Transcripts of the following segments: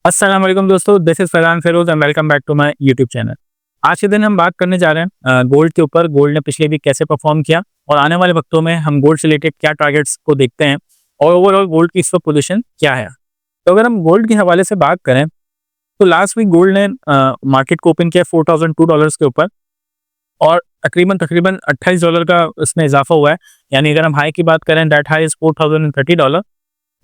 अस्सलाम वालेकुम दोस्तों, this is Farhan Feroz and welcome back to my YouTube channel. आज के दिन हम बात करने जा रहे हैं गोल्ड के ऊपर। गोल्ड ने पिछले वीक कैसे परफॉर्म किया और आने वाले वक्तों में हम गोल्ड से रिलेटेड क्या टारगेट्स को देखते हैं और ओवरऑल गोल्ड की इस वक्त पोजीशन क्या है। तो अगर हम गोल्ड के हवाले से बात करें तो लास्ट वीक गोल्ड ने मार्केट को ओपन किया $4,002 के ऊपर और तकरीबन तकरीबन $28 का उसमें इजाफा हुआ है। यानी अगर हम हाई की बात करें दैट हाई इज़ $4,030,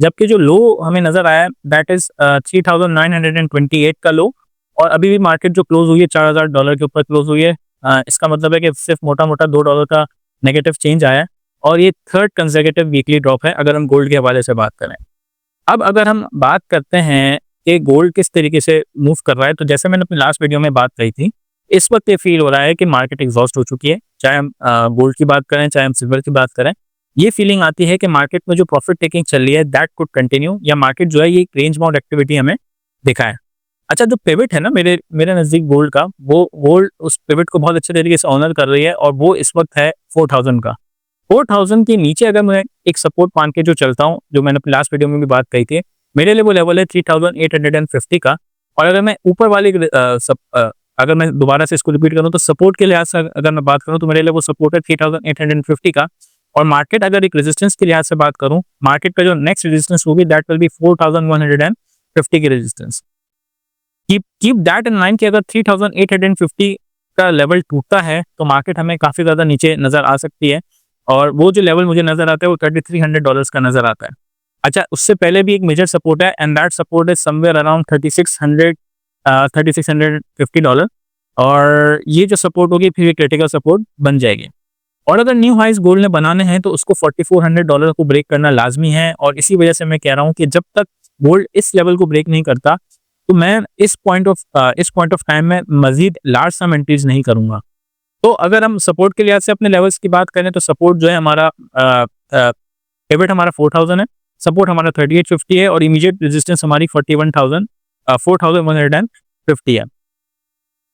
जबकि जो लो हमें नज़र आया दैट इज़ 3,928 का लो। और अभी भी मार्केट जो क्लोज हुई है $4,000 के ऊपर क्लोज हुई है। इसका मतलब है कि सिर्फ मोटा-मोटा $2 का नेगेटिव चेंज आया है और ये थर्ड कंसेक्यूटिव वीकली ड्रॉप है अगर हम गोल्ड के हवाले से बात करें। अब अगर हम बात करते हैं कि गोल्ड किस तरीके से मूव कर रहा है, तो जैसे मैंने अपनी लास्ट वीडियो में बात कही थी, इस वक्त ये फील हो रहा है कि मार्केट एग्जॉस्ट हो चुकी है। चाहे हम गोल्ड की बात करें, चाहे हम सिल्वर की बात करें, ये फीलिंग आती है कि मार्केट में जो प्रॉफिट टेकिंग चल रही है दैट कुड कंटिन्यू, या मार्केट जो है ये रेंज बाउंड एक्टिविटी हमें दिखाए। अच्छा, जो पिवट है ना मेरे मेरे नज़दीक गोल्ड का, वो गोल्ड उस पिवट को बहुत अच्छे तरीके से ऑनर कर रही है और वो इस वक्त है 4,000 का। 4,000 के नीचे अगर मैं एक सपोर्ट मान के जो चलता हूँ, जो मैंने अपनी लास्ट वीडियो में भी बात कही थी, मेरे लिए वो लेवल है 3,850 का। और अगर मैं ऊपर वाले अगर मैं दोबारा से इसको रिपीट करूँ तो सपोर्ट के लिहाज से अगर मैं बात करूँ तो मेरे लिए वो सपोर्ट है 3,850 का। और मार्केट अगर एक रेजिस्टेंस के लिहाज से बात करूँ, मार्केट का जो नेक्स्ट रेजिस्टेंस होगी दैट विल बी 4,150 की resistance. Keep that in mind कि अगर 3,850 का लेवल टूटता है तो मार्केट हमें काफी ज्यादा नीचे नजर आ सकती है। और वो जो लेवल मुझे नजर आता है वो $3,300 का नजर आता है। अच्छा, उससे पहले भी एक मेजर सपोर्ट है and that support is somewhere around 3,650 और ये जो सपोर्ट होगी फिर क्रिटिकल सपोर्ट बन जाएगी। और अगर न्यू हाइज गोल्ड ने बनाने हैं तो उसको $4,400 को ब्रेक करना लाजमी है। और इसी वजह से मैं कह रहा हूँ कि जब तक गोल्ड इस लेवल को ब्रेक नहीं करता तो मैं इस पॉइंट ऑफ टाइम में मजीद लार्ज सम एंट्रीज नहीं करूंगा। तो अगर हम सपोर्ट के लिहाज से अपने लेवल्स की बात करें तो सपोर्ट जो है हमारा पिवट हमारा 4,000 है, सपोर्ट हमारा 3,850 है और इमीडिएट रेजिस्टेंस हमारी 4,150 है।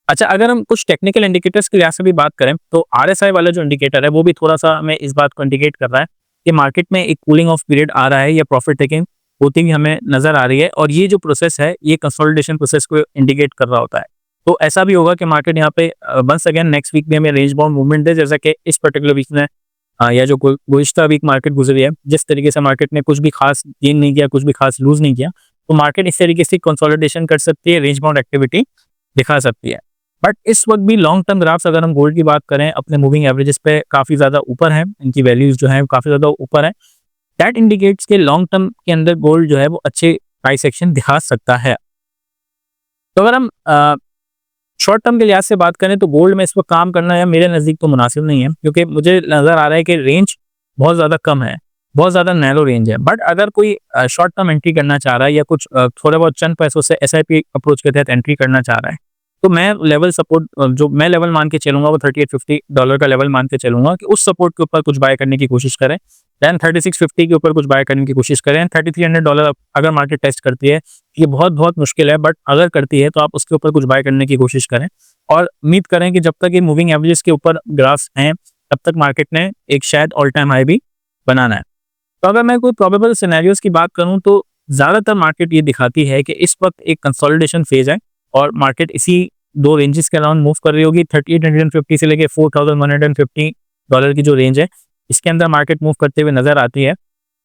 अच्छा, अगर हम कुछ टेक्निकल इंडिकेटर्स के लिहाज से भी बात करें तो RSI वाला जो इंडिकेटर है वो भी थोड़ा सा हमें इस बात को इंडिकेट कर रहा है कि मार्केट में एक कूलिंग ऑफ पीरियड आ रहा है या प्रॉफिट टेकिंग होती हुई हमें नजर आ रही है। और ये जो प्रोसेस है ये कंसोलिडेशन प्रोसेस को इंडिकेट कर रहा होता है। तो ऐसा भी होगा कि मार्केट यहाँ पे वंस अगेन नेक्स्ट वीक में हमें रेंज बाउंड मूवमेंट दे, जैसा कि इस पर्टिकुलर वीक में या जो गुज़िश्ता वीक मार्केट गुजरी है, जिस तरीके से मार्केट ने कुछ भी खास गेन नहीं किया, कुछ भी खास लूज नहीं किया, तो मार्केट इस तरीके से कंसोलिडेशन कर सकती है, रेंज बाउंड एक्टिविटी दिखा सकती है। बट इस वक्त भी लॉन्ग टर्म ग्राफ्स अगर हम गोल्ड की बात करें अपने मूविंग एवरेजेस पे काफ़ी ज़्यादा ऊपर है, इनकी वैल्यूज जो है काफ़ी ज़्यादा ऊपर है। दैट इंडिकेट्स के लॉन्ग टर्म के अंदर गोल्ड जो है वो अच्छे प्राइस एक्शन दिखा सकता है। तो अगर हम शॉर्ट टर्म के लिहाज से बात करें तो गोल्ड में इस वक्त काम करना है मेरे नज़दीक तो मुनासिब नहीं है, क्योंकि मुझे नज़र आ रहा है कि रेंज बहुत ज़्यादा कम है, बहुत ज़्यादा नैरो रेंज है। बट अगर कोई शॉर्ट टर्म एंट्री करना चाह रहा है या कुछ थोड़े बहुत चंद पैसों से SIP अप्रोच के तहत एंट्री करना चाह रहा है, तो मैं लेवल सपोर्ट जो मैं लेवल मान के चलूंगा वो $3,850 का लेवल मान के चलूंगा कि उस सपोर्ट के ऊपर कुछ बाय करने की कोशिश करें। देन 3,650 के ऊपर कुछ बाय करने की कोशिश करें। $3,300 अगर मार्केट टेस्ट करती है, ये बहुत बहुत मुश्किल है, बट अगर करती है तो आप उसके ऊपर कुछ बाय करने की कोशिश करें और उम्मीद करें कि जब तक ये मूविंग एवरेजेस के ऊपर ग्राफ्स हैं तब तक मार्केट ने एक शायद ऑल टाइम हाई भी बनाना है। तो अगर मैं कोई प्रोबेबल सिनेरियोस की बात करूं तो ज़्यादातर मार्केट ये दिखाती है कि इस वक्त एक कंसोलिडेशन फेज है और मार्केट इसी दो रेंजेस के अराउंड मूव कर रही होगी। 3,850 से लेके $4,150 की जो रेंज है इसके अंदर मार्केट मूव करते हुए नजर आती है।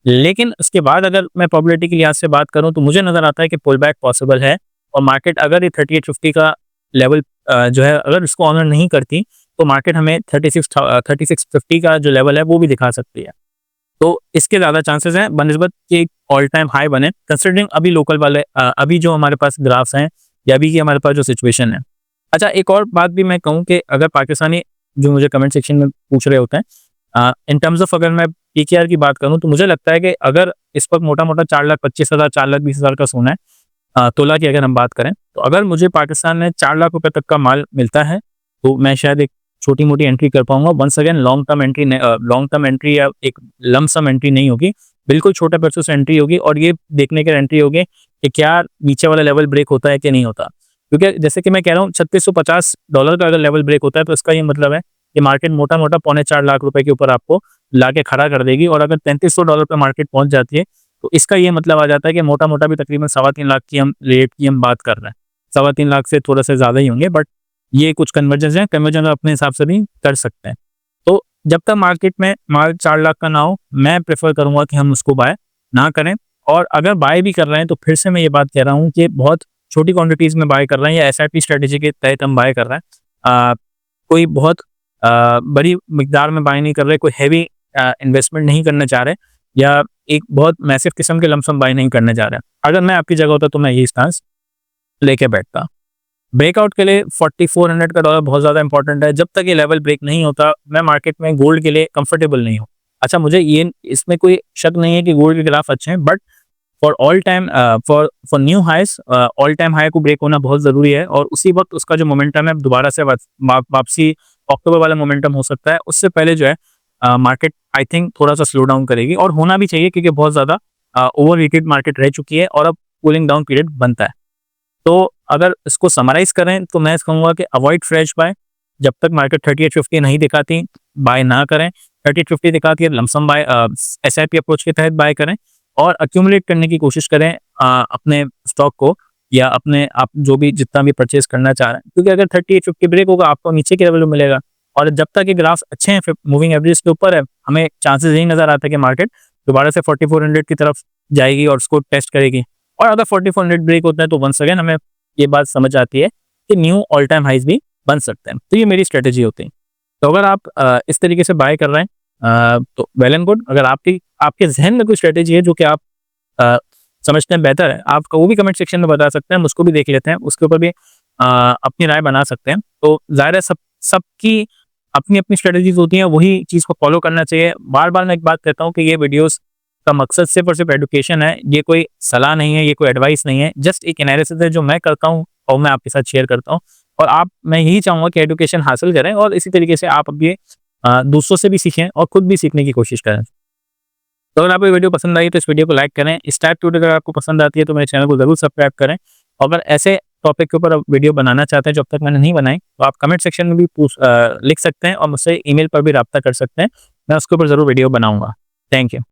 लेकिन उसके बाद अगर मैं प्रोबेबिलिटी के लिहाज से बात करूं तो मुझे नजर आता है कि पुल बैक पॉसिबल है और मार्केट अगर ये 3,850 का लेवल जो है अगर इसको ऑनर नहीं करती तो मार्केट हमें 3650 का जो लेवल है वो भी दिखा सकती है। तो इसके ज़्यादा चांसेस हैं बनिस्बत कि ऑल टाइम हाई बने, कंसिडरिंग अभी लोकल वाले अभी जो हमारे पास ग्राफ्स हैं या अभी की हमारे पास जो सिचुएशन है। अच्छा, एक और बात भी मैं कहूँ कि अगर पाकिस्तानी जो मुझे कमेंट सेक्शन में पूछ रहे होते हैं इन टर्म्स ऑफ अगर मैं PKR की बात करूँ तो मुझे लगता है कि अगर इस वक्त मोटा मोटा 4,25,000 4,20,000 का सोना है तोला की अगर हम बात करें, तो अगर मुझे पाकिस्तान में 4 लाख रुपए तक का माल मिलता है तो मैं शायद एक छोटी मोटी एंट्री कर पाऊंगा। Once again long term entry या एक लमसम एंट्री नहीं होगी, बिल्कुल छोटे पैसों से एंट्री होगी और ये देखने की एंट्री होगी कि क्या नीचे वाला लेवल ब्रेक होता है कि नहीं होता। क्योंकि जैसे कि मैं कह रहा हूँ $3,650 का अगर लेवल ब्रेक होता है तो इसका ये मतलब है कि मार्केट मोटा मोटा 4.25 लाख रुपए के ऊपर आपको ला के खड़ा कर देगी। और अगर $3,300 पे मार्केट पहुंच जाती है तो इसका ये मतलब आ जाता है कि मोटा-मोटा भी तकरीबन 3.25 लाख की हम रेट की हम बात कर रहे हैं। 3.25 लाख से थोड़ा सा ज़्यादा ही होंगे, बट ये कुछ कन्वर्जन्स हैं, कन्वर्जन अपने हिसाब से भी कर सकते हैं। तो जब तक मार्केट में माल 4 लाख का ना हो, मैं प्रेफ़र करूँगा कि हम उसको बाय ना करें। और अगर बाय भी कर रहे हैं तो फिर से मैं ये बात कह रहा हूँ कि बहुत छोटी क्वांटिटीज़ में बाय कर रहे हैं या एसआईपी स्ट्रैटेजी के तहत हम बाय कर रहे हैं। कोई बहुत बड़ी मिकदार में बाय नहीं कर रहे, कोई हेवी इन्वेस्टमेंट नहीं करना चाह रहे, या एक बहुत मैसिव किस्म के लमसम बाय नहीं करने जा रहे हैं। अगर मैं आपकी जगह होता तो मैं यही स्टांस लेके बैठता। ब्रेकआउट के लिए 4400 का डॉलर बहुत ज़्यादा इंपॉर्टेंट है। जब तक ये लेवल ब्रेक नहीं होता, मैं मार्केट में गोल्ड के लिए कंफर्टेबल नहीं हूँ। अच्छा, मुझे ये इसमें कोई शक नहीं है कि गोल्ड के ग्राफ अच्छे हैं, but for all time for new highs, all time high को ब्रेक होना बहुत ज़रूरी है, और उसी वक्त उसका जो मोमेंटम है दोबारा से वापसी अक्टूबर वाला मोमेंटम हो सकता है। उससे पहले जो है मार्केट आई थिंक थोड़ा सा स्लो डाउन करेगी, और होना भी चाहिए क्योंकि बहुत ज़्यादा ओवर हीटेड मार्केट रह चुकी है और अब कूलिंग डाउन पीरियड बनता है। तो अगर इसको समराइज करें तो मैं कहूँगा कि अवॉइड फ्रेश बाय। जब तक मार्केट 3850 नहीं दिखाती, बाय ना करें। 3850 दिखाती है, लमसम बाय एसआईपी अप्रोच के तहत बाय करें, और अक्यूमुलेट करने की कोशिश करें अपने स्टॉक को, या अपने आप जो भी जितना भी परचेज करना चाह रहे हैं। क्योंकि अगर 3850 ब्रेक होगा, आपको नीचे के लेवल में मिलेगा, और जब तक ये ग्राफ्स अच्छे हैं, मूविंग एवरेज के ऊपर है, हमें चांसेस यही नजर आता है कि मार्केट दोबारा से 4400 की तरफ जाएगी और उसको टेस्ट करेगी। और अगर 4400 ब्रेक होता है तो वंस अगेन हमें ये बात समझ आती है कि न्यू ऑल टाइम हाइज भी बन सकते हैं। तो ये मेरी स्ट्रेटेजी होती है। तो अगर आप इस तरीके से बाय कर रहे हैं तो वेल एंड गुड। अगर आपके जहन में कोई स्ट्रेटेजी है जो कि आप समझते हैं बेहतर है, आप वो भी कमेंट सेक्शन में बता सकते हैं, हम उसको भी देख लेते हैं, उसके ऊपर भी अपनी राय बना सकते हैं। तो ज़ाहिर है सबकी अपनी अपनी स्ट्रेटेजीज होती हैं, वही चीज़ को फॉलो करना चाहिए। बार बार मैं एक बात कहता हूँ कि ये वीडियोस का मकसद सिर्फ और सिर्फ एडुकेशन है, ये कोई सलाह नहीं है, ये कोई एडवाइस नहीं है, जस्ट एक एनालिसिस है जो मैं करता हूँ और मैं आपके साथ शेयर करता हूँ। और मैं यही चाहूँगा कि एडुकेशन हासिल करें, और इसी तरीके से आप अब ये दूसरों से भी सीखें और खुद भी सीखने की कोशिश करें। तो अगर आपको ये वीडियो पसंद आई तो इस वीडियो को लाइक करें। इस टाइप की वीडियो अगर आपको पसंद आती है तो मेरे चैनल को ज़रूर सब्सक्राइब करें। और अगर ऐसे टॉपिक के ऊपर वीडियो बनाना चाहते हैं जो अब तक मैंने नहीं बनाई, तो आप कमेंट सेक्शन में भी लिख सकते हैं, और मुझसे ईमेल पर भी राब्ता कर सकते हैं। मैं उसके ऊपर ज़रूर वीडियो बनाऊँगा। Thank you.